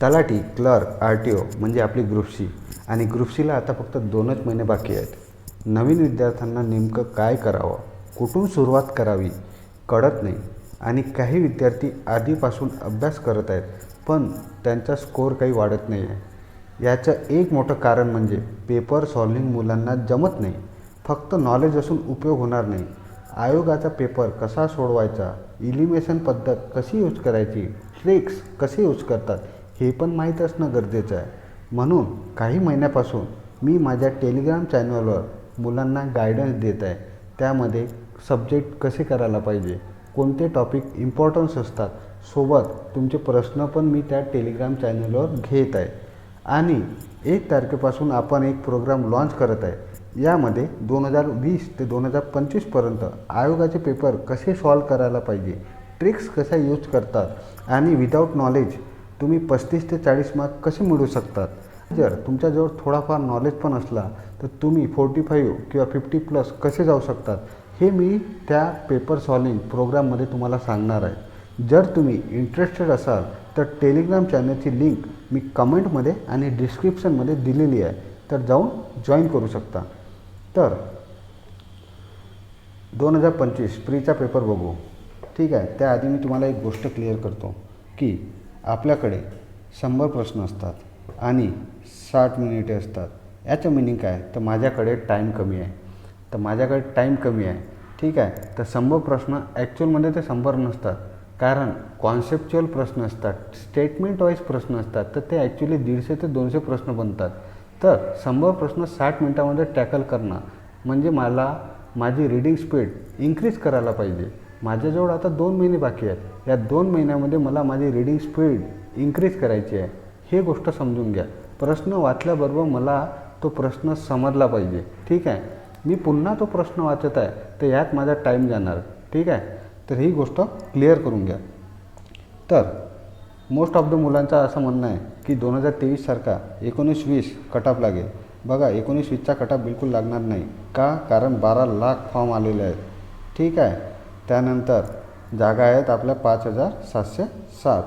तलाठी, clerk, RTO म्हणजे आपली ग्रुप सी आणि ग्रुप सीला आता फक्त 2च महिने बाकी आहेत. नवीन विद्यार्थ्यांना नेमकं काय करावं, कुठून सुरुवात करावी कळत नाही आणि काही विद्यार्थी आधीपासून अभ्यास करत आहेत पण त्यांचा स्कोअर काही वाढत नाही आहे. याचं एक मोठं कारण म्हणजे पेपर सॉल्व्हिंग मुलांना जमत नाही. फक्त नॉलेज असून उपयोग होणार नाही. आयोगाचा पेपर कसा सोडवायचा, इलिमिनेशन पद्धत कशी यूज करायची, ट्रिक्स कसे यूज करतात हे पण माहीत असणं गरजेचं आहे. म्हणून काही महिन्यापासून मी माझ्या टेलिग्राम चॅनलवर मुलांना गायडन्स देत आहे. त्यामध्ये सब्जेक्ट कसे करायला पाहिजे, कोणते टॉपिक इम्पॉर्टन्स असतात, सोबत तुमचे प्रश्न पण मी त्या टेलिग्राम चॅनलवर घेत आहे. आणि 1 तारखेपासून आपण एक प्रोग्राम लॉन्च करत आहे. यामध्ये 2020 ते 2025पर्यंत आयोगाचे पेपर कसे सॉल्व करायला पाहिजे, ट्रिक्स कशा यूज करतात आणि विदाऊट नॉलेज तुम्ही 35 ते 40 मार्क कसे मिळवू शकतात. जर तुमच्याजवळ थोडाफार नॉलेज पण असला तर तुम्ही 45 किंवा 50+ कसे जाऊ शकतात हे मी त्या पेपर सॉल्विंग प्रोग्राममध्ये तुम्हाला सांगणार आहे. जर तुम्ही इंटरेस्टेड असाल तर टेलिग्राम चॅनलची लिंक मी कमेंटमध्ये आणि डिस्क्रिप्शनमध्ये दिलेली आहे, तर जाऊन जॉईन करू शकता. तर 2025 प्रीचा पेपर बघू. ठीक आहे, त्याआधी मी तुम्हाला एक गोष्ट क्लिअर करतो की आपल्याकडे 100 प्रश्न असतात आणि 60 मिनिटे असतात. याचं मिनिंग काय, तर माझ्याकडे टाईम कमी आहे. ठीक आहे, तर 100 प्रश्न ॲक्च्युअलमध्ये ते 100 नसतात, कारण कॉन्सेप्च्युअल प्रश्न असतात, स्टेटमेंट वाईज प्रश्न असतात, तर ते ॲक्च्युअली 150 ते 200 प्रश्न बनतात. तर 100 प्रश्न 60 मिनटामध्ये टॅकल करणं म्हणजे मला माझी रीडिंग स्पीड इन्क्रीज करायला पाहिजे. माझ्याजवळ आता 2 महिने बाकी आहेत. या 2 महिन्यामध्ये मला माझी रीडिंग स्पीड इन्क्रीज करायची आहे. हे गोष्ट समजून घ्या. प्रश्न वाचल्याबरोबर मला तो प्रश्न समजला पाहिजे. ठीक आहे, मी पुन्हा तो प्रश्न वाचत आहे तर यात माझा टाईम जाणार. ठीक आहे, तर ही गोष्ट क्लिअर करून घ्या. तर मोस्ट ऑफ द मुलांचं असं म्हणणं आहे की 2023 सारखा 19-20 कटऑफ लागेल. बघा, 19-20चा कटऑफ बिलकुल लागणार नाही. का, कारण 12 लाख फॉर्म आलेले आहेत. ठीक आहे, त्यानंतर जागा आहेत आपल्या 5707.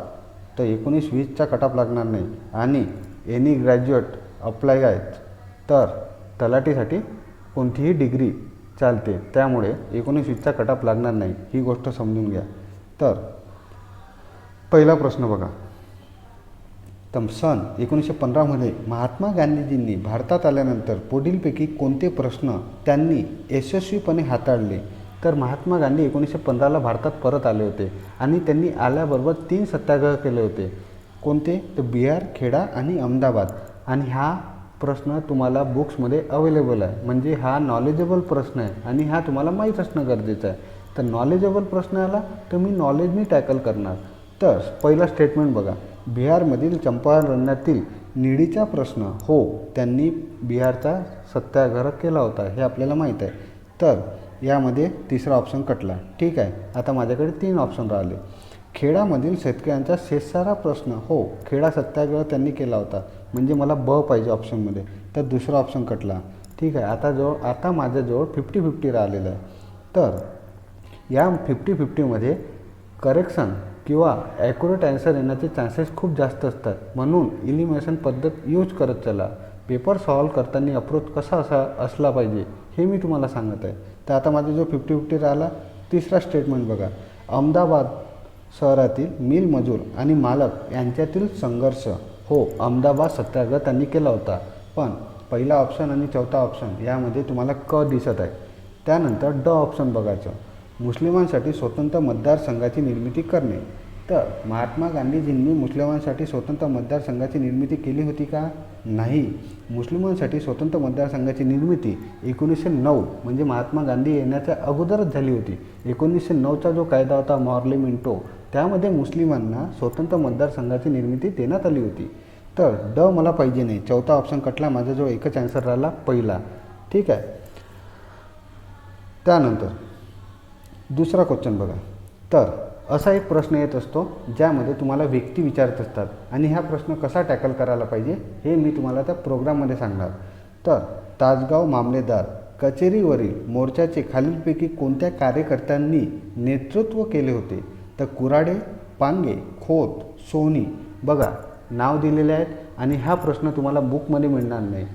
तर 19-20चा कटऑफ लागणार नाही. आणि एनी ग्रॅज्युएट अप्लाय आहेत, तर तलाठीसाठी कोणतीही डिग्री चालते, त्यामुळे 19-20चा कटऑफ लागणार नाही. ही गोष्ट समजून घ्या. तर पहिला प्रश्न बघा. तर सन 1915मध्ये महात्मा गांधीजींनी भारतात आल्यानंतर पुढीलपैकी कोणते प्रश्न त्यांनी यशस्वीपणे हाताळले. तर महात्मा गांधी 1915ला भारतात परत आले होते आणि त्यांनी आल्याबरोबर 3 सत्याग्रह केले होते. कोणते, तर बिहार, खेडा आणि अहमदाबाद. आणि हा प्रश्न तुम्हाला बुक्समध्ये अवेलेबल आहे, म्हणजे हा नॉलेजेबल प्रश्न आहे आणि हा तुम्हाला माहीत असणं गरजेचं आहे. तर नॉलेजेबल प्रश्न आला तर मी नॉलेजनी टॅकल करणार. तर पहिला स्टेटमेंट बघा. बिहारमधील चंपारण रण्यातील निळीचा प्रश्न, हो, त्यांनी बिहारचा सत्याग्रह केला होता, हे आपल्याला माहीत आहे. तर यामध्ये तिसरा ऑप्शन कटला. ठीक आहे, आता माझ्याकडे 3 ऑप्शन राहिले. खेडामधील शेतकऱ्यांचा शेतसारा प्रश्न, हो, खेडा सत्याग्रह त्यांनी केला होता, म्हणजे मला ब पाहिजे ऑप्शनमध्ये, तर दुसरा ऑप्शन कटला. ठीक आहे, आता माझ्याजवळ 50-50 राहिलेलं आहे. तर या 50-50मध्ये करेक्शन किंवा ॲक्युरेट ॲन्सर येण्याचे चान्सेस खूप जास्त असतात. म्हणून इलिमिनेशन पद्धत यूज करत चला. पेपर सॉल्व करताना अप्रोच कसा असला पाहिजे हे मी तुम्हाला सांगत आहे. तर आता माझा जो 50-50 राहिला. तिसरा स्टेटमेंट बघा. अहमदाबाद शहरातील मिल मजूर आणि मालक यांच्यातील संघर्ष, हो, अहमदाबाद सत्याग्रह त्यांनी केला होता. पण पहिला ऑप्शन आणि चौथा ऑप्शन यामध्ये तुम्हाला क दिसत आहे. त्यानंतर ड ऑप्शन बघायचं. मुस्लिमांसाठी स्वतंत्र मतदारसंघाची निर्मिती करणे. तर महात्मा गांधीजींनी मुस्लिमांसाठी स्वतंत्र मतदारसंघाची निर्मिती केली होती का, नाही. मुस्लिमांसाठी स्वतंत्र मतदारसंघाची निर्मिती 1909 म्हणजे महात्मा गांधी येण्याच्या अगोदरच झाली होती. 1909चा जो कायदा होता मॉर्ले मिंटो, त्यामध्ये मुस्लिमांना स्वतंत्र मतदारसंघाची निर्मिती देण्यात आली होती. तर ड मला पाहिजे नाही, चौथा ऑप्शन कटला. माझ्याजवळ एकच ॲन्सर राहिला, पहिला. ठीक आहे, त्यानंतर दुसरा क्वेश्चन बघा. तर असा एक प्रश्न येत असतो ज्यामध्ये तुम्हाला व्यक्ती विचारत असतात आणि हा प्रश्न कसा टॅकल करायला पाहिजे हे मी तुम्हाला त्या प्रोग्राममध्ये सांगणार. तर तासगाव मामलेदार कचेरीवरील मोर्चाचे खालीलपैकी कोणत्या कार्यकर्त्यांनी नेतृत्व केले होते. तर कुराडे, पांगे, खोत, सोनी. बघा, नाव दिलेले आहेत आणि हा प्रश्न तुम्हाला बुकमध्ये मिळणार नाही.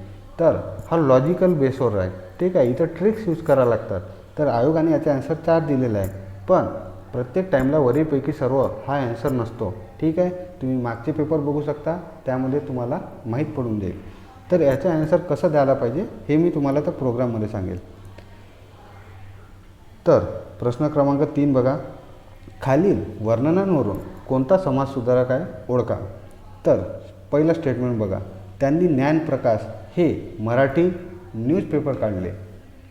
तर हा लॉजिकल बेसवर आहे, ठीक आहे. इथं ट्रिक्स यूज करावं लागतात. तर आयोगाने याचा ॲन्सर 4 दिलेला आहे, पण प्रत्येक टाईमला वरीपैकी सर्व हा ॲन्सर नसतो, ठीक आहे. तुम्ही मागचे पेपर बघू शकता, त्यामध्ये तुम्हाला माहीत पडून जाईल. तर याचा ॲन्सर कसं द्यायला पाहिजे हे मी तुम्हाला त्या प्रोग्राममध्ये सांगेल. तर प्रश्न क्रमांक 3 बघा, खालील वर्णनांवरून कोणता समाजसुधारक आहे ओळखा. तर पहिलं स्टेटमेंट बघा, त्यांनी ज्ञानप्रकाश हे मराठी न्यूजपेपर काढले.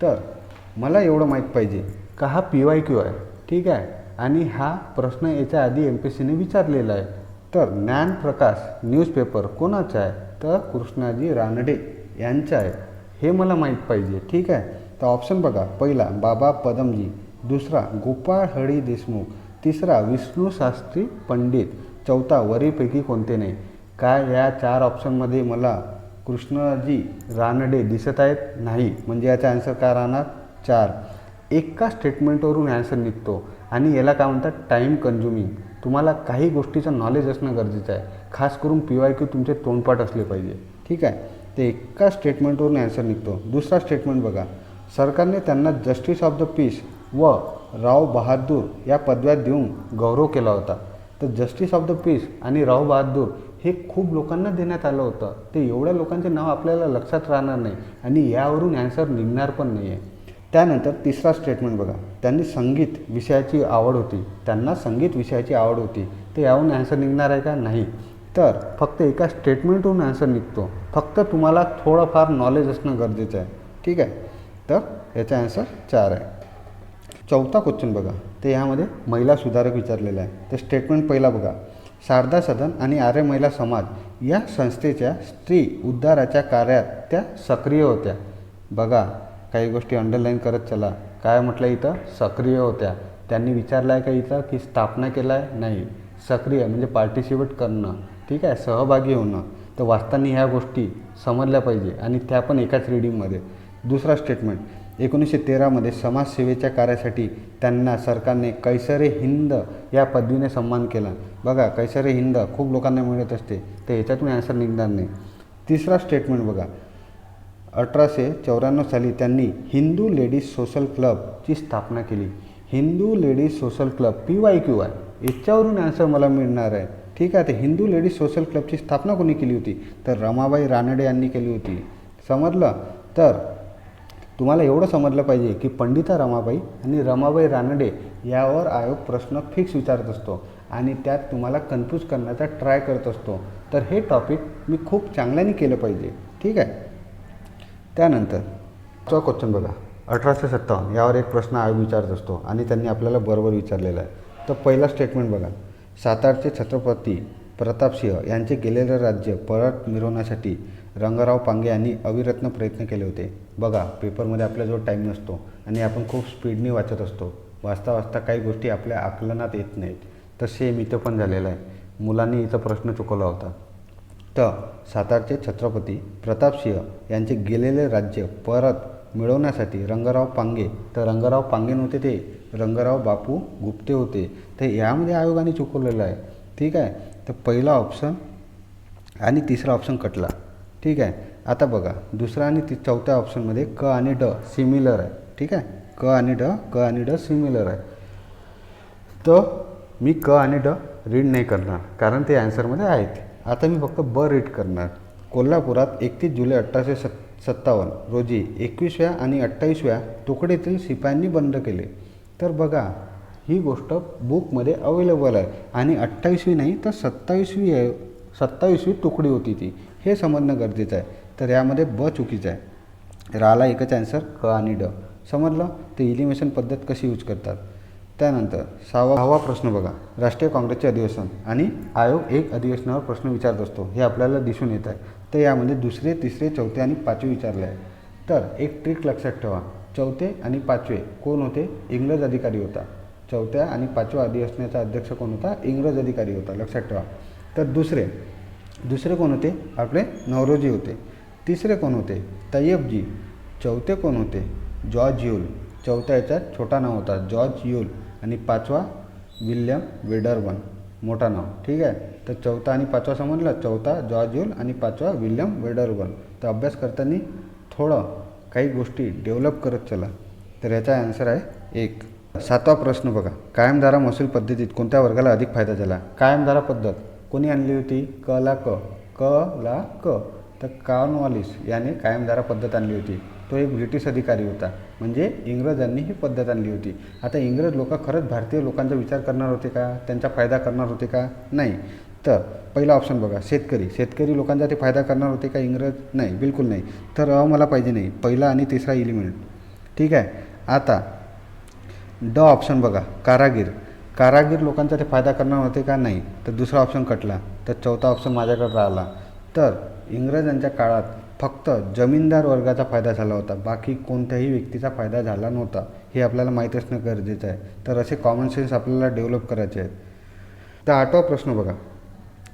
तर मला एवढं माहीत पाहिजे का हा PYQ आहे, ठीक आहे. आणि हा प्रश्न याच्या आधी MPSCने विचारलेला आहे. तर ज्ञानप्रकाश न्यूजपेपर कोणाचा आहे, तर कृष्णाजी रानडे यांचा आहे, हे मला माहीत पाहिजे, ठीक आहे. तर ऑप्शन बघा, पहिला बाबा पदमजी, दुसरा गोपाळ हळी देशमुख, तिसरा विष्णू शास्त्री पंडित, चौथा वरीपैकी कोणते नाही. काय या 4 ऑप्शनमध्ये मला कृष्णजी रानडे दिसत आहेत? नाही. म्हणजे याचा ॲन्सर काय राहणार? 4. एका स्टेटमेंटवरून ॲन्सर निघतो आणि याला काय म्हणतात? Time consuming. तुम्हाला काही गोष्टीचं नॉलेज असणं गरजेचं आहे, खास करून PYQ तुमचे तोंडपाठ असले पाहिजे, ठीक आहे. ते एका स्टेटमेंटवरून ॲन्सर निघतो. दुसरा स्टेटमेंट बघा, सरकारने त्यांना जस्टिस ऑफ द पीस व राव बहादूर या पदव्या देऊन गौरव केला होता. तर जस्टिस ऑफ द पीस आणि राव बहादूर हे खूप लोकांना देण्यात आलं होतं. ते एवढ्या लोकांचे नाव आपल्याला लक्षात राहणार नाही आणि यावरून ॲन्सर निघणार पण नाही आहे. त्यानंतर तिसरा स्टेटमेंट बघा, त्यांना संगीत विषयाची आवड होती. तर यावरून ॲन्सर निघणार आहे का? नाही. तर फक्त एका स्टेटमेंटवरून ॲन्सर निघतो. फक्त तुम्हाला थोडंफार नॉलेज असणं गरजेचं आहे, ठीक आहे. तर याचा ॲन्सर 4 आहे. चौथा क्वेश्चन बघा, तर यामध्ये महिला सुधारक विचारलेला आहे. तर स्टेटमेंट पहिला बघा, शारदा सदन आणि आर्य महिला समाज या संस्थेच्या स्त्री उद्धाराच्या कार्यात त्या सक्रिय होत्या. बघा, काही गोष्टी अंडरलाईन करत चला. काय म्हटलं इथं? सक्रिय होत्या. त्यांनी विचारलं आहे का इथं की स्थापना केला आहे? नाही. सक्रिय म्हणजे पार्टिसिपेट करणं, ठीक आहे, सहभागी होणं. तर वाचताना ह्या गोष्टी समजल्या पाहिजे आणि त्या पण एकाच रीडिंगमध्ये. दुसरा स्टेटमेंट, 1913मध्ये समाजसेवेच्या कार्यासाठी त्यांना सरकारने कैसरे हिंद या पदवीने सन्मान केला. बघा, कैसरे हिंद खूप लोकांना मिळत असते, तर याच्यातून ॲन्सर निघणार नाही. तिसरा स्टेटमेंट बघा, 1894 साली त्यांनी हिंदू लेडीज सोशल क्लबची स्थापना केली. Hindu ladies social club PYQ आहे, याच्यावरून ॲन्सर मला मिळणार आहे, ठीक आहे. तर हिंदू लेडीज सोशल क्लबची स्थापना कोणी केली होती? तर रमाबाई रानडे यांनी केली होती. समजलं? तर तुम्हाला एवढं समजलं पाहिजे की पंडिता रमाबाई आणि रमाबाई रानडे यावर आयोग प्रश्न फिक्स विचारत असतो आणि त्यात तुम्हाला कन्फ्यूज करण्याचा ट्राय करत असतो. तर हे टॉपिक मी खूप चांगल्याने केलं पाहिजे, ठीक आहे. त्यानंतर क्वेश्चन बघा, 1857 यावर एक प्रश्न आयोग विचारत असतो आणि त्यांनी आपल्याला बरोबर विचारलेला आहे. तर पहिला स्टेटमेंट बघा, सातारचे छत्रपती प्रतापसिंह यांचे गेलेले राज्य परत मिळवण्यासाठी रंगराव पांगे यांनी अविरत्न प्रयत्न केले होते. बघा, पेपरमध्ये आपल्याजवळ टाईम नसतो आणि आपण खूप स्पीडने वाचत असतो. वाचता वाचता काही गोष्टी आपल्या आकलनात येत नाहीत. तर सेम इथं पण झालेलं आहे. मुलांनी इथं प्रश्न चुकवला होता. तर सातारचे छत्रपती प्रतापसिंह यांचे गेलेले राज्य परत मिळवण्यासाठी रंगराव पांगे, तर रंगराव पांगे नव्हते, ते रंगराव बापू गुप्ते होते. तर यामध्ये आयोगाने चुकवलेलं आहे, ठीक आहे. तर पहिला ऑप्शन आणि तिसरा ऑप्शन कटला, ठीक आहे. आता बघा, दुसरा आणि चौथ्या ऑप्शनमध्ये क आणि ड सिमिलर आहे, ठीक आहे. क आणि ड सिमिलर आहे. तर मी क आणि ड रीड नाही करणार कारण ते ॲन्सरमध्ये आहेत. आता मी फक्त ब रीड करणार. कोल्हापुरात 31 जुलै 1857 रोजी 21व्या आणि 28व्या तुकडीतील शिपायांनी बंद केले. तर बघा, ही गोष्ट बुकमध्ये अवेलेबल आहे आणि 28वी नाही तर 27वी तुकडी होती ती, हे समजणं गरजेचं आहे. तर यामध्ये ब चुकीचं आहे. राहिला एकच ॲन्सर क आणि ड. समजलं? तर इलिमिनेशन पद्धत कशी यूज करतात. त्यानंतर सहावा प्रश्न बघा, राष्ट्रीय काँग्रेसचे अधिवेशन आणि आयोग एक अधिवेशनावर प्रश्न विचारत असतो, हे आपल्याला दिसून येत आहे. तर यामध्ये दुसरे, तिसरे, चौथे आणि पाचवे विचारले आहे. तर एक ट्रिक लक्षात ठेवा, चौथे आणि पाचवे कोण होते? इंग्रज अधिकारी होता. चौथ्या आणि पाचव्या अधिवेशनाचा अध्यक्ष कोण होता? इंग्रज अधिकारी होता, लक्षात ठेवा. तर दुसरे कोण होते? आपले नौरोजी होते. तिसरे कोण होते? तय्यबजी. चौथे कोण होते? George Yule. चौथ्या याच्यात छोटा नाव होता जॉर्ज यूल आणि पाचवा विल्यम वेडरबर्न. मोठा नाव, ठीक आहे. तर चौथा आणि पाचवा समजलं. चौथा जॉर्ज ह्यूल आणि पाचवा विल्यम वेडरबर्न. तर अभ्यास करताना थोडं काही गोष्टी डेव्हलप करत चला. तर याचा आन्सर आहे 1. सातवा प्रश्न बघा, कायमधारा महसूल पद्धतीत कोणत्या वर्गाला अधिक फायदा झाला? कायमधारा पद्धत कोणी आणली होती? क ला क. तर कॉर्नवॉलिस याने कायमधारा पद्धत आणली होती. तो एक ब्रिटिश अधिकारी होता, म्हणजे इंग्रजांनी ही पद्धत आणली होती. आता इंग्रज लोक खरंच भारतीय लोकांचा विचार करणार होते का? त्यांचा फायदा करणार होते का? नाही. तर पहिला ऑप्शन बघा, शेतकरी लोकांचा ते फायदा करणार होते का इंग्रज? नाही, बिलकुल नाही. तर मला पाहिजे नाही, पहिला आणि तिसरा एलिमेंट, ठीक आहे. आता ड ऑप्शन बघा, कारागीर लोकांचा ते फायदा करणार होते का? नाही. तर दुसरा ऑप्शन कटला. तर चौथा ऑप्शन माझ्याकडे राहिला. तर इंग्रजांच्या काळात फक्त जमीनदार वर्गाचा फायदा झाला होता, बाकी कोणत्याही व्यक्तीचा फायदा झाला नव्हता. हे आपल्याला माहीत असणं गरजेचं आहे. तर असे कॉमन सेन्स आपल्याला डेव्हलप करायचे आहेत. तर आठवा प्रश्न बघा,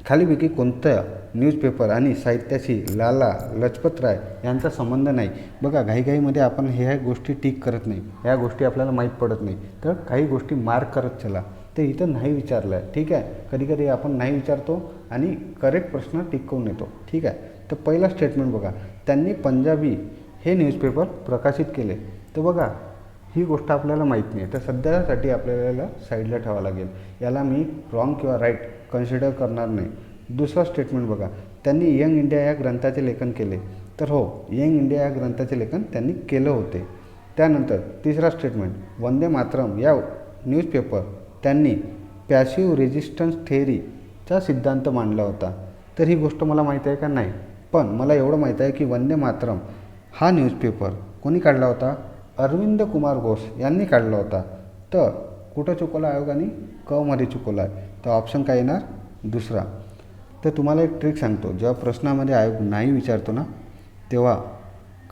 खालीपैकी कोणत्या न्यूजपेपर आणि साहित्याशी लाला लजपत राय यांचा संबंध नाही? बघा, घाईघाईमध्ये आपण ह्या गोष्टी टिक करत नाही, ह्या गोष्टी आपल्याला माहीत पडत नाही. तर काही गोष्टी मार्क करत चला. ते इथं नाही विचारलं आहे, ठीक आहे. कधीकधी आपण नाही विचारतो आणि करेक्ट प्रश्न टिकवून येतो, ठीक आहे. तर पहिला स्टेटमेंट बघा, त्यांनी पंजाबी हे न्यूजपेपर प्रकाशित केले. तर बघा, ही गोष्ट आपल्याला माहीत नाही. तर सध्यासाठी आपल्याला साईडला ठेवावं लागेल. याला मी रॉंग किंवा राईट कन्सिडर करणार नाही. दुसरा स्टेटमेंट बघा, त्यांनी यंग इंडिया या ग्रंथाचे लेखन केले. तर हो, यंग इंडिया या ग्रंथाचे लेखन त्यांनी केलं होते. त्यानंतर तिसरा स्टेटमेंट, वंदे मातरम या न्यूजपेपर त्यांनी पॅसिव्ह रेजिस्टन्स थेअरीचा सिद्धांत मांडला होता. तर ही गोष्ट मला माहीत आहे का? नाही. पण मला एवढं माहीत आहे की वंदे मातरम हा न्यूजपेपर कोणी काढला होता? अरविंद कुमार घोष यांनी काढला होता. तर कुठं चुकवला आयोगाने? क मध्ये चुकवला आहे. तर ऑप्शन काय येणार? दुसरा. तर तुम्हाला एक ट्रिक सांगतो, जेव्हा प्रश्नामध्ये आयोग नाही विचारतो ना, तेव्हा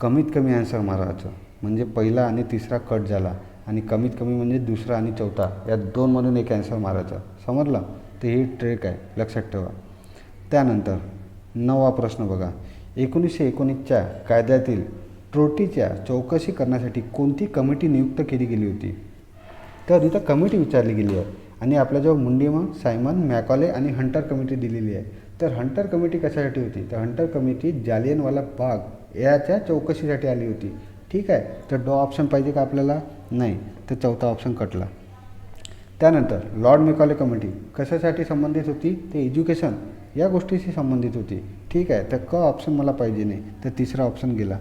कमीत कमी आन्सर मारायचं. म्हणजे पहिला आणि तिसरा कट झाला, आणि कमीत कमी म्हणजे दुसरा आणि चौथा, या दोनमधून एक आन्सर मारायचा. समजलं? तर ही ट्रिक आहे, लक्षात ठेवा. त्यानंतर 9वा प्रश्न बघा, 1919च्या कायद्यातील त्रुटीच्या चौकशी करण्यासाठी कोणती कमिटी नियुक्त केली गेली होती? तर इथं कमिटी विचारली गेली आहे, आणि आपल्याजवळ मुंडीमन, सायमन, मॅकॉले आणि हंटर कमिटी दिलेली आहे. तर हंटर कमिटी कशासाठी होती? तर हंटर कमिटी जालियनवाला बाग याच्या चौकशीसाठी आली होती, ठीक आहे. तर डॉ ऑप्शन पाहिजे का आपल्याला? नाही. तर चौथा ऑप्शन कटला. त्यानंतर लॉर्ड मेकॉले कमिटी कशासाठी संबंधित होती? ते एज्युकेशन या गोष्टीशी संबंधित होती, ठीक आहे. तर क ऑप्शन मला पाहिजे नाही. तर तिसरा ऑप्शन गेला.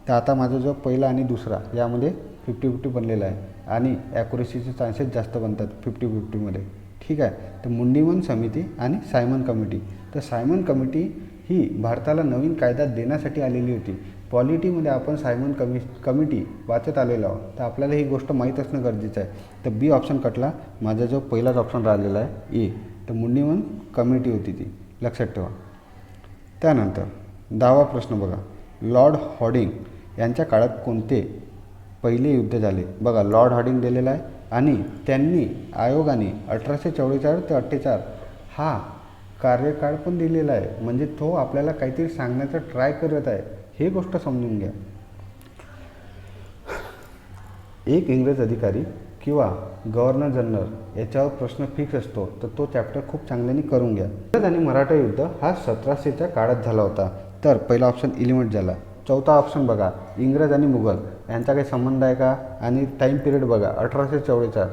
तर आता माझा जो पहिला आणि दुसरा यामध्ये 50-50 बनलेला आहे, आणि ॲक्युरेसीचे चान्सेस जास्त बनतात 50-50मध्ये, ठीक आहे. तर मुंडीमन समिती आणि सायमन कमिटी. तर सायमन कमिटी ही भारताला नवीन कायदा देण्यासाठी आलेली होती. पॉलिटीमध्ये आपण सायमन कमिटी वाचत आलेलो आहोत, तर आपल्याला ही गोष्ट माहीत असणं गरजेचं आहे. तर बी ऑप्शन कटला. माझा जो पहिलाच ऑप्शन राहिलेला आहे ए. तर मुंडीमन कमिटी होती ती, लक्षात ठेवा. त्यानंतर 10वा प्रश्न बघा, लॉर्ड हॉर्डिंग यांच्या काळात कोणते पहिले युद्ध झाले? बघा, लॉर्ड हॉर्डिंग दिलेला आहे, आणि त्यांनी आयोगाने 1844 ते 48 हा कार्यकाळ पण दिलेला आहे. म्हणजे तो आपल्याला काहीतरी सांगण्याचा ट्राय करत आहे, हे गोष्ट समजून घ्या. एक इंग्रज अधिकारी किंवा गव्हर्नर जनरल याच्यावर प्रश्न फिक्स असतो, तर तो चॅप्टर खूप चांगल्याने करून घ्या. इंग्रज आणि मराठा युद्ध हा 1700च्या काळात झाला होता. तर पहिला ऑप्शन एलिमेंट झाला. चौथा ऑप्शन बघा, इंग्रज आणि मुघल यांचा काही संबंध आहे का? आणि टाईम पिरियड बघा, 1844.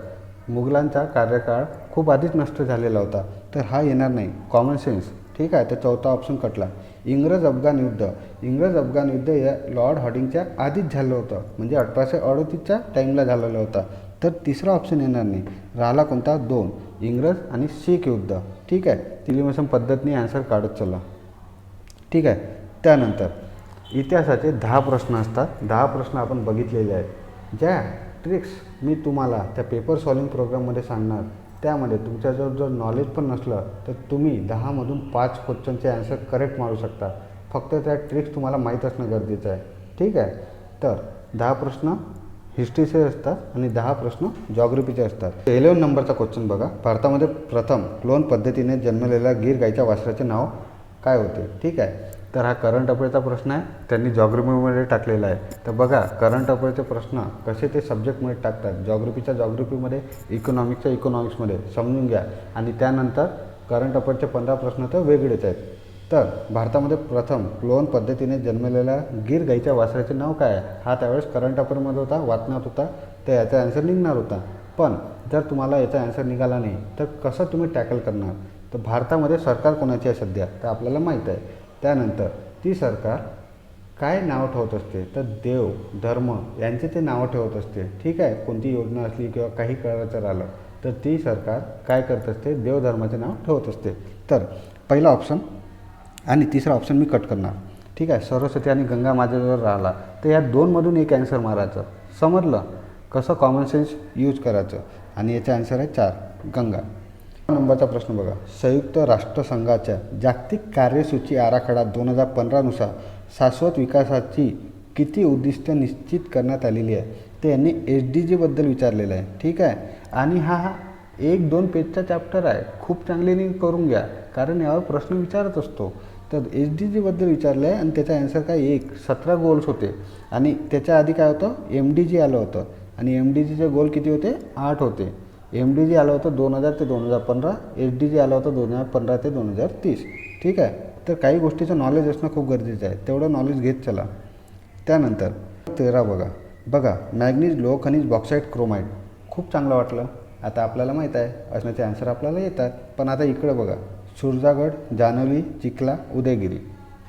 मुघलांचा कार्यकाळ खूप आधीच नष्ट झालेला होता, तर हा येणार नाही. कॉमन सेन्स, ठीक आहे. तर चौथा ऑप्शन कटला. इंग्रज अफगाण युद्ध या लॉर्ड हॉर्डिंगच्या आधीच झालं होतं, म्हणजे 1838च्या टाईमला झालेलं होतं. तर तिसरा ऑप्शन येणार नाही. राहिला कोणता? 2, इंग्रज आणि शीख युद्ध, ठीक आहे. तिलिमसन पद्धतीने आन्सर काढत चला, ठीक आहे. त्यानंतर इतिहासाचे 10 प्रश्न असतात. 10 प्रश्न आपण बघितलेले आहेत. ज्या ट्रिक्स मी तुम्हाला त्या पेपर सॉल्विंग प्रोग्राममध्ये सांगणार, त्यामध्ये तुमच्याजवळ जर नॉलेज पण नसलं, तर तुम्ही 10मधून 5 क्वेश्चनचे आन्सर करेक्ट मारू शकता. फक्त त्या ट्रिक्स तुम्हाला माहीत असणं गरजेचं आहे, ठीक आहे. तर 10 प्रश्न हिस्ट्रीचे असतात आणि 10 प्रश्न जॉग्रफीचे असतात. 11 नंबरचा क्वेश्चन बघा, भारतामध्ये प्रथम क्लोन पद्धतीने जन्मलेल्या गीर गाईच्या वासराचे नाव काय होते? ठीक आहे. तर हा करंट अफेअरचा प्रश्न आहे, त्यांनी जॉग्रफीमध्ये टाकलेला आहे. तर बघा, करंट अफेअरचे प्रश्न कसे ते सब्जेक्टमध्ये टाकतात, जॉग्रफीच्या जॉग्रफीमध्ये, इकॉनॉमिक्सच्या इकॉनॉमिक्समध्ये, समजून घ्या. आणि त्यानंतर करंट अफेअरचे 15 प्रश्न तर वेगळेच आहेत. तर भारतामध्ये प्रथम क्लोन पद्धतीने जन्मलेल्या गीर गाईच्या वासराचे नाव काय आहे? हा त्यावेळेस करंट अफेअरमध्ये होता, वाचनात होता, तर याचा ॲन्सर निघणार होता. पण जर तुम्हाला याचा ॲन्सर निघाला नाही तर कसं तुम्ही टॅकल करणार? तर भारतामध्ये सरकार कोणाची आहे सध्या? तर आपल्याला माहीत आहे. त्यानंतर ती सरकार काय नाव ठेवत असते? तर देव, धर्म यांचे ते नावं ठेवत असते. ठीक आहे, कोणती योजना असली किंवा काही करायचं राहिलं तर ती सरकार काय करत असते? देवधर्माचे नाव ठेवत असते. तर पहिला ऑप्शन आणि तिसरा ऑप्शन मी कट करणार. ठीक आहे, सरस्वती आणि गंगा माझ्याजवळ राहिला तर या दोनमधून एक ॲन्सर मारायचं. समजलं कसं कॉमन सेन्स यूज करायचं? आणि याचा ॲन्सर आहे 4, गंगा. नंबरचा प्रश्न बघा. संयुक्त राष्ट्रसंघाच्या जागतिक कार्यसूची आराखडा 2015 नुसार शाश्वत विकासाची किती उद्दिष्ट निश्चित करण्यात आलेली आहे? ते यांनी SDG बद्दल विचारलेलं आहे. ठीक आहे, आणि हा 1-2 पेजचा चॅप्टर आहे. खूप चांगलीने करून घ्या, कारण यावर प्रश्न विचारत असतो. तर SDG बद्दल विचारलं आहे आणि त्याचा ॲन्सर काय? 17 गोल्स होते. आणि त्याच्या आधी काय होतं? MDG आलं होतं. आणि MDGचे गोल किती होते? 8 होते. MDG आलं होतं 2000 ते 2015, SDG आलं होतं 2015 ते 2030. ठीक आहे, तर काही गोष्टीचं नॉलेज असणं खूप गरजेचं आहे, तेवढं नॉलेज घेत चला. त्यानंतर 13 बघा मॅग्नीज, लोह खनिज, बॉक्साईट, क्रोमाईट. खूप चांगलं वाटलं. आता आपल्याला माहीत आहे असण्याचे ॲन्सर आपल्याला येतात. पण आता इकडं बघा, सुरजागड, जानवली, चिखला, उदयगिरी.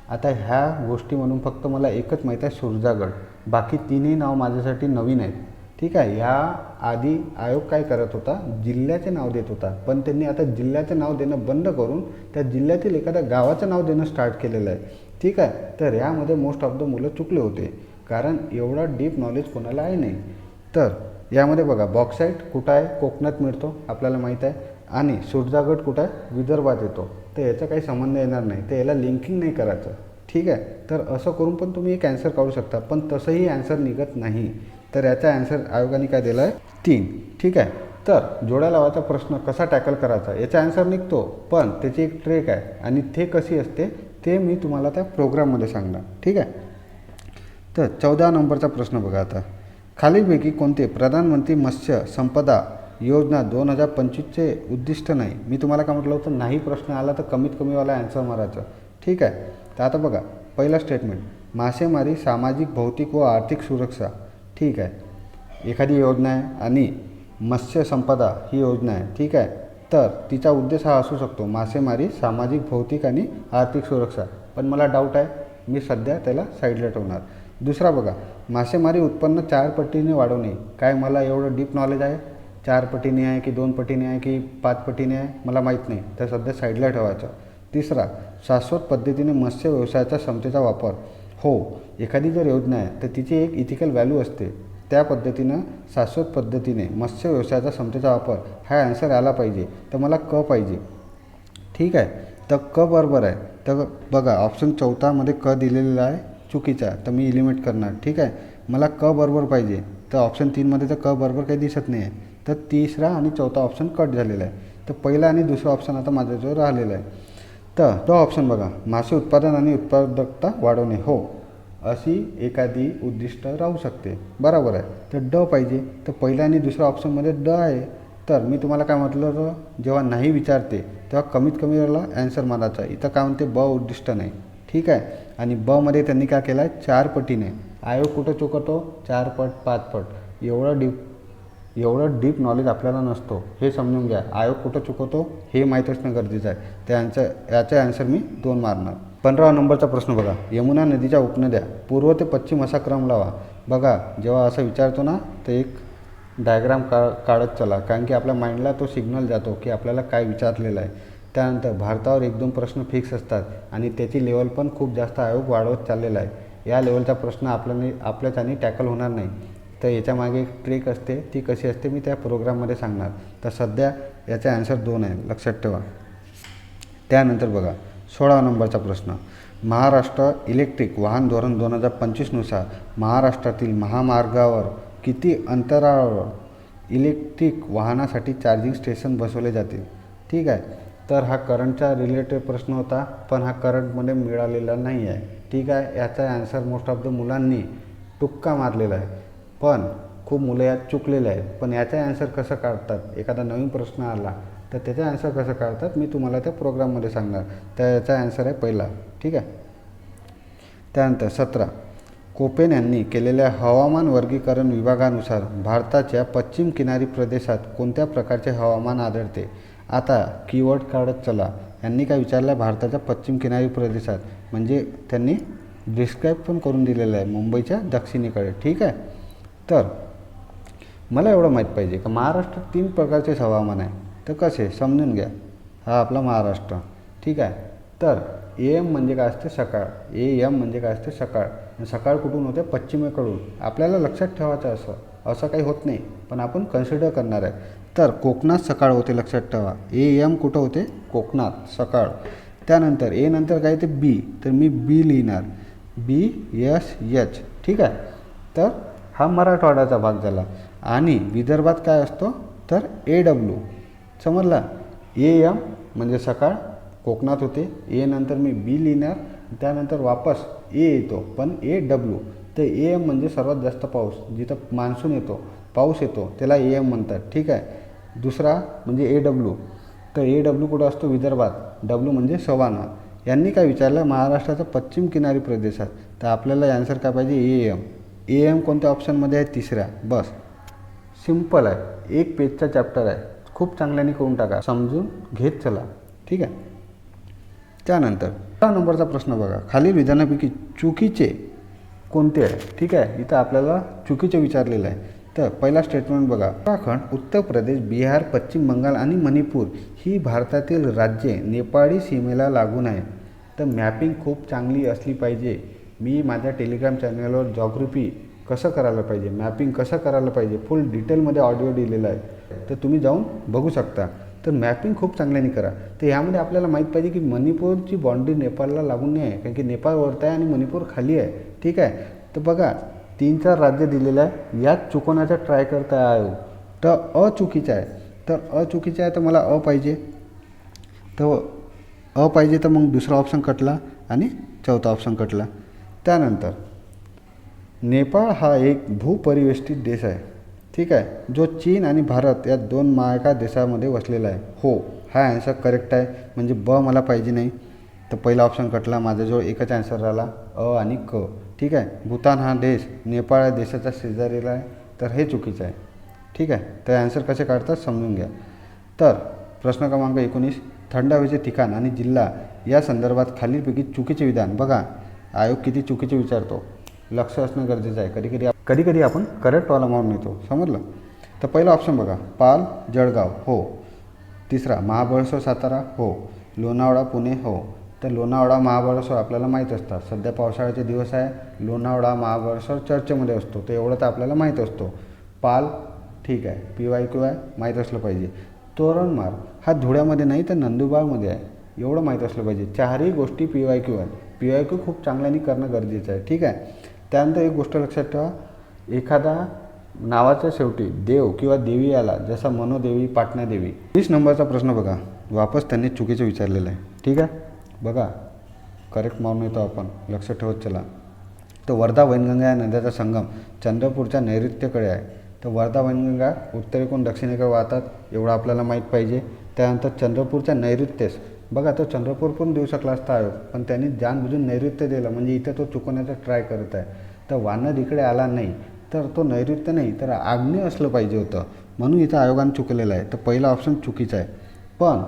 आता ह्या गोष्टी म्हणून फक्त मला एकच माहीत आहे, सुरजागड. बाकी तिन्ही नाव माझ्यासाठी नवीन आहेत. ठीक आहे, ह्या आधी आयोग काय करत होता? जिल्ह्याचे नाव देत होता. पण त्यांनी आता जिल्ह्याचं नाव देणं बंद करून त्या जिल्ह्यातील एखाद्या गावाचं नाव देणं स्टार्ट केलेलं आहे. ठीक आहे, तर यामध्ये मोस्ट ऑफ द मुलं चुकले होते, कारण एवढा डीप नॉलेज कोणाला आहे नाही. तर यामध्ये बघा, बॉक्साईट कुठं आहे? कोकणात मिळतो, आपल्याला माहीत आहे. आणि सुरजागड कुठं आहे? विदर्भात येतो. तर याचा काही संबंध येणार नाही, तर याला लिंकिंग नाही करायचं. ठीक आहे, तर असं करून पण तुम्ही एक ॲन्सर काढू शकता, पण तसंही ॲन्सर निघत नाही. तर याचा ॲन्सर आयोगाने काय दिला आहे? 3. ठीक आहे, तर जोड्या लावायचा प्रश्न कसा टॅकल करायचा याचा ॲन्सर निघतो, पण त्याची एक ट्रेक आहे आणि ते कशी असते ते मी तुम्हाला त्या प्रोग्राममध्ये सांगणार. ठीक आहे, तर 14 नंबरचा प्रश्न बघा. आता खालीलपैकी कोणते प्रधानमंत्री मत्स्य संपदा योजना 2025चे उद्दिष्ट नाही? मी तुम्हाला काय म्हटलं होतं, नाही प्रश्न आला तर कमीत कमीवाला ॲन्सर मारायचं. ठीक आहे, तर आता बघा, पहिला स्टेटमेंट, मासेमारी सामाजिक, भौतिक व आर्थिक सुरक्षा. ठीक आहे, एखादी योजना आहे आणि मत्स्य संपदा ही योजना आहे. ठीक आहे, तर तिचा उद्देश हा असू शकतो मासेमारी, सामाजिक, भौतिक आणि आर्थिक सुरक्षा. पण मला डाऊट आहे, मी सध्या त्याला साईडला ठेवणार. दुसरा बघा, मासेमारी उत्पन्न 4 पटीने वाढवणे. काय मला एवढं डीप नॉलेज आहे? 4 पटीने आहे की 2 पटीने आहे की 5 पटीने आहे मला माहीत नाही, तर सध्या साईडला ठेवायचं. तिसरा, शाश्वत पद्धतीने मत्स्य व्यवसायाच्या क्षमतेचा वापर. हो, एखादी जर योजना आहे तर तिची एक इथिकल व्हॅल्यू असते, त्या पद्धतीनं शाश्वत पद्धतीने मत्स्य व्यवसायाचा क्षमतेचा वापर हा ॲन्सर आला पाहिजे. तर मला क पाहिजे. ठीक आहे, तर क बरोबर आहे. तर बघा, ऑप्शन 4मध्ये क दिलेला आहे, चुकीचा आहे, तर मी इलिमिनेट करणार. ठीक आहे, मला क बरोबर पाहिजे, तर ऑप्शन 3मध्ये तर क बरोबर काही दिसत नाही आहे, तर तिसरा आणि चौथा ऑप्शन कट झालेला आहे. तर पहिला आणि दुसरा ऑप्शन आता माझ्याजवळ राहिलेला आहे. तर तो ऑप्शन बघा, मासे उत्पादन आणि उत्पादकता वाढवणे. हो, अशी एखादी उद्दिष्ट राहू शकते, बरोबर आहे. तर ड पाहिजे, तर पहिल्या आणि दुसऱ्या ऑप्शनमध्ये ड आहे. तर मी तुम्हाला काय म्हटलं होतं, जेव्हा नाही विचारते तेव्हा कमीत कमी वेळेला ॲन्सर मारायचा. इथं काय म्हणते, ब उद्दिष्ट नाही. ठीक आहे, आणि बमध्ये त्यांनी काय केलं आहे, 4 पटीने. आयोग कुठं चुकवतो? 4 पट, 5 पट. एवढं डीप नॉलेज आपल्याला नसतो, हे समजून घ्या. आयोग कुठं चुकवतो हे माहीत असणं गरजेचं आहे. याचा ॲन्सर मी 2 मारणार. 15 नंबरचा प्रश्न बघा, यमुना नदीच्या उपनद्या पूर्व ते पश्चिम असा क्रम लावा. बघा, जेव्हा असं विचारतो ना तर एक डायग्राम काढत चला, कारण की आपल्या माइंडला तो सिग्नल जातो की आपल्याला काय विचारलेलं आहे. त्यानंतर भारतावर 1-2 प्रश्न फिक्स असतात आणि त्याची लेवल पण खूप जास्त आयोग वाढवत चाललेला आहे. या लेवलचा प्रश्न आपल्याच्याने टॅकल होणार नाही, तर याच्यामागे एक ट्रिक असते, ती कशी असते मी त्या प्रोग्राममध्ये सांगणार. तर सध्या याचा ॲन्सर 2 आहे, लक्षात ठेवा. त्यानंतर बघा, 16 नंबरचा प्रश्न, महाराष्ट्र इलेक्ट्रिक वाहन धोरण 2025 नुसार महाराष्ट्रातील महामार्गावर किती अंतरावर इलेक्ट्रिक वाहनासाठी चार्जिंग स्टेशन बसवले जातील? ठीक आहे, तर हा करंटचा रिलेटेड प्रश्न होता, पण हा करंटमध्ये मिळालेला नाही आहे. ठीक आहे, याचा ॲन्सर मोस्ट ऑफ द मुलांनी टुक्का मारलेला आहे, पण खूप मुलं यात चुकलेले आहेत. पण याचा ॲन्सर कसं काढतात? एखादा नवीन प्रश्न आला तर त्याचा ॲन्सर कसं काढतात मी तुम्हाला त्या प्रोग्राममध्ये सांगणार. त्याचा ॲन्सर आहे पहिला. ठीक आहे. त्यानंतर 17 कोपेन यांनी केलेल्या हवामान वर्गीकरण विभागानुसार भारताच्या पश्चिम किनारी प्रदेशात कोणत्या प्रकारचे हवामान आढळते. आता कीवर्ड काढत चला. यांनी काय विचारलं भारताच्या पश्चिम किनारी प्रदेशात, म्हणजे त्यांनी डिस्क्राईब पण करून दिलेलं आहे मुंबईच्या दक्षिणेकडे. ठीक आहे. तर मला एवढं माहीत पाहिजे का महाराष्ट्रात 3 प्रकारचेच हवामान आहे. तर कसे समजून घ्या. हा आपला महाराष्ट्र. ठीक आहे. तर AM म्हणजे काय असते सकाळ, AM म्हणजे काय असते सकाळ. सकाळ कुठून होते पश्चिमेकडून. आपल्याला लक्षात ठेवायचं असं काही होत नाही, पण आपण कन्सिडर करणार आहे. तर कोकणात सकाळ होते लक्षात ठेवा. AM कुठं होते कोकणात सकाळ. त्यानंतर A नंतर काय ते B, तर मी B लिहिणार BSH. ठीक आहे. तर हा मराठवाड्याचा भाग झाला. आणि विदर्भात काय असतो तर AW. समजला. AM म्हणजे सकाळ कोकणात होते. A नंतर मी B लिहिणार, त्यानंतर वापस A येतो पण AW. तर AM म्हणजे सर्वात जास्त पाऊस, जिथं मान्सून येतो पाऊस येतो त्याला AM म्हणतात. ठीक आहे. दुसरा म्हणजे AW. तर AW कुठं असतो विदर्भात. W म्हणजे सवाना. यांनी काय विचारलं महाराष्ट्राचा पश्चिम किनारी प्रदेशात. तर आपल्याला ॲन्सर काय पाहिजे AM. AM कोणत्या ऑप्शनमध्ये आहे तिसऱ्या. बस सिम्पल आहे. 1 पेजचा चॅप्टर आहे. खूप चांगल्याने करून टाका. समजून घेत चला. ठीक आहे. त्यानंतर 18 नंबरचा प्रश्न बघा. खालील विधानापैकी चुकीचे कोणते आहे. ठीक आहे. इथं आपल्याला चुकीचे विचारलेलं आहे. तर पहिला स्टेटमेंट बघा. उत्तराखंड, उत्तर प्रदेश, बिहार, पश्चिम बंगाल आणि मणिपूर ही भारतातील राज्ये नेपाळी सीमेला लागून आहे. तर मॅपिंग खूप चांगली असली पाहिजे. मी माझ्या टेलिग्राम चॅनलवर जॉग्राफी कसं करायला पाहिजे, मॅपिंग कसं करायला पाहिजे फुल डिटेलमध्ये ऑडिओ दिलेला आहे. तर तुम्ही जाऊन बघू शकता. तर मॅपिंग खूप चांगल्याने करा. तर यामध्ये आपल्याला माहीत पाहिजे की मणिपूरची बाँड्री नेपाळला लागून नाही आहे, कारण की नेपाळ वरती आहे आणि मणिपूर खाली आहे. ठीक आहे. तर बघा 3-4 राज्य दिलेलं आहे. यात चुकवण्याचा ट्राय करता आयोग. तर चुकीचं आहे. तर चुकीचं आहे तर मला पाहिजे. तर पाहिजे तर मग दुसरा ऑप्शन कटला आणि चौथा ऑप्शन कटला. त्यानंतर नेपाळ हा एक भूपरिवेष्टित देश आहे. ठीक आहे. जो चीन आणि भारत या 2 महाकाय देशामध्ये वसलेला आहे. हो, हा ॲन्सर करेक्ट आहे. म्हणजे मला पाहिजे नाही. तर पहिला ऑप्शन कटला. माझ्याजवळ एकच ॲन्सर राहिला आणि क. ठीक आहे. भूतान हा देश नेपाळ या देशाचा शेजारीला आहे. तर हे चुकीचं आहे. ठीक आहे. तर ॲन्सर कसे काढतात समजून घ्या. तर प्रश्न क्रमांक 19 थंड हवेचे ठिकाण आणि जिल्हा या संदर्भात खालीलपैकी चुकीचे विधान. बघा आयोग किती चुकीचे विचारतो. लक्ष असणं गरजेचं आहे. कधी आपण करेक्टवाला मारून येतो. समजलं. तर पहिला ऑप्शन बघा. पाल जळगाव हो. तिसरा महाबळेश्वर सातारा हो. लोणावळा पुणे हो. तर लोणावळा महाबळेश्वर आपल्याला माहीत असतात. सध्या पावसाळ्याचे दिवस आहे. लोणावळा महाबळेश्वर चर्चेमध्ये असतो. तर एवढं तर आपल्याला माहीत असतो. पाल ठीक आहे. PYQ आहे माहीत असलं पाहिजे. तोरणमाळ हा धुळ्यामध्ये नाही तर नंदुरबारमध्ये आहे. एवढं माहीत असलं पाहिजे. 4ही गोष्टी PYQ आहे. PYQ खूप चांगल्याने करणं गरजेचं आहे. ठीक आहे. त्यानंतर एक गोष्ट लक्षात ठेवा. एखादा नावाच्या शेवटी देव किंवा देवी आला, जसा मनोदेवी, पाटणादेवी. 30 नंबरचा प्रश्न बघा. वापस त्यांनी चुकीचं विचारलेलं आहे. ठीक आहे. बघा करेक्ट मारून येतो आपण. लक्ष ठेवत चला. तर वर्धा वैनगंगा या नद्याचा संगम चंद्रपूरच्या नैऋत्येकडे आहे. तर वर्धा वैनगंगा उत्तरेकडून दक्षिणेकडे वाहतात एवढं आपल्याला माहीत पाहिजे. त्यानंतर चंद्रपूरच्या नैऋत्येस बघा. तो चंद्रपूर पण देऊ शकला असता आयोग, पण त्यांनी जानबुजून नैऋत्य दिलं, म्हणजे इथं तो चुकवण्याचा ट्राय करत आहे. तर वानर इकडे आला नाही तर तो नैऋत्य नाही तर आग्नेय असलं पाहिजे होतं, म्हणून इथं आयोगाने चुकलेलं आहे. तर पहिला ऑप्शन चुकीचा आहे. पण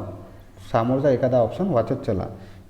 समोरचा एखादा ऑप्शन वाचत चला.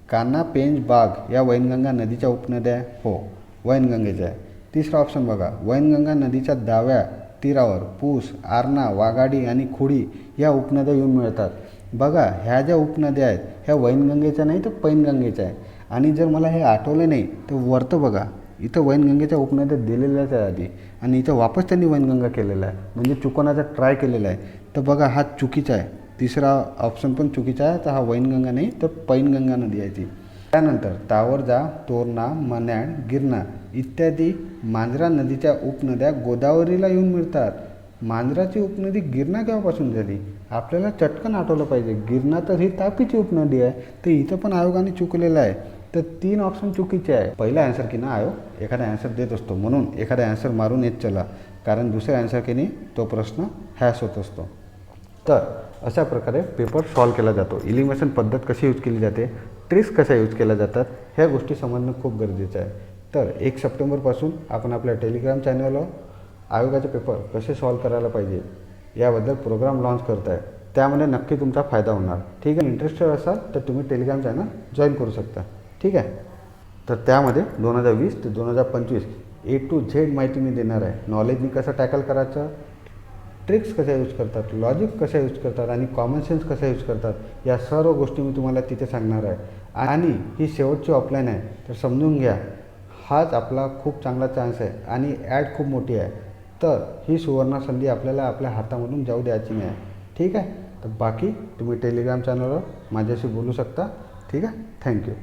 कान्हा, पेंच, बाग या वैनगंगा नदीच्या उपनद्या हो वैनगंगेच्या आहे. तिसरा ऑप्शन बघा. वैनगंगा नदीच्या डाव्या तीरावर पूस, आरणा, वाघाडी आणि खुडी या उपनद्या येऊन मिळतात. बघा ह्या ज्या उपनद्या आहेत ह्या वैनगंगेच्या नाही तर पैनगंगेच्या आहे. आणि जर मला हे आठवलं नाही तर वरतं बघा इथं वैनगंगेच्या उपनद्या दिलेल्याच आहे आधी, आणि इथं वापस त्यांनी वैनगंगा केलेला आहे, म्हणजे चुकवण्याचा ट्राय केलेला आहे. तर बघा हा चुकीचा आहे. तिसरा ऑप्शन पण चुकीचा आहे. तर हा वैनगंगा नाही तर पैनगंगा नदी आहे ती. त्यानंतर तावरजा, तोरणा, मन्याड, गिरणा इत्यादी मांजरा नदीच्या उपनद्या गोदावरीला येऊन मिळतात. मांजराची उपनदी गिरणा केव्हापासून झाली आपल्याला चटकन आठवलं पाहिजे. गिरणा तर ही तापीची उपनदी आहे. तर इथं पण आयोगाने चुकलेलं आहे. तर 3 ऑप्शन चुकीचे आहे. पहिला ॲन्सर की ना आयोग एखादा ॲन्सर देत असतो, म्हणून एखादा ॲन्सर मारून येत चला, कारण दुसऱ्या ॲन्सर की नाही तो प्रश्न हॅश होत असतो. तर अशा प्रकारे पेपर सॉल्व केला जातो. इलिमिनेशन पद्धत कशी यूज केली जाते, ट्रिक्स कशा यूज केल्या जातात, ह्या गोष्टी समजणं खूप गरजेचं आहे. तर 1 सप्टेंबरपासून आपण आपल्या टेलिग्राम चॅनलवर आयोगाचे पेपर कसे सॉल्व करायला पाहिजे याबद्दल प्रोग्राम लॉन्च करत आहे. त्यामध्ये नक्की तुमचा फायदा होणार. ठीक आहे, इंटरेस्टेड असाल तर तुम्ही टेलिग्राम चॅनल जॉईन करू शकता. ठीक आहे. तर त्यामध्ये 2020 ते 2025 A to Z माहिती मी देणार आहे. नॉलेजनी कसं टॅकल करायचं, ट्रिक्स कशा यूज करतात, लॉजिक कशा यूज करतात आणि कॉमन सेन्स कशा यूज करतात, या सर्व गोष्टी मी तुम्हाला तिथे सांगणार आहे. आणि ही शेवटची ऑफलाईन आहे, तर समजून घ्या हाच आपला खूप चांगला चान्स आहे आणि ॲड खूप मोठी आहे. तर ही सुवर्ण संधी आपल्याला आपल्या हातामधून जाऊ द्यायची नाही. ठीक आहे. तर बाकी तुम्ही टेलिग्राम चॅनलवर माझ्याशी बोलू शकता. ठीक आहे. थँक्यू.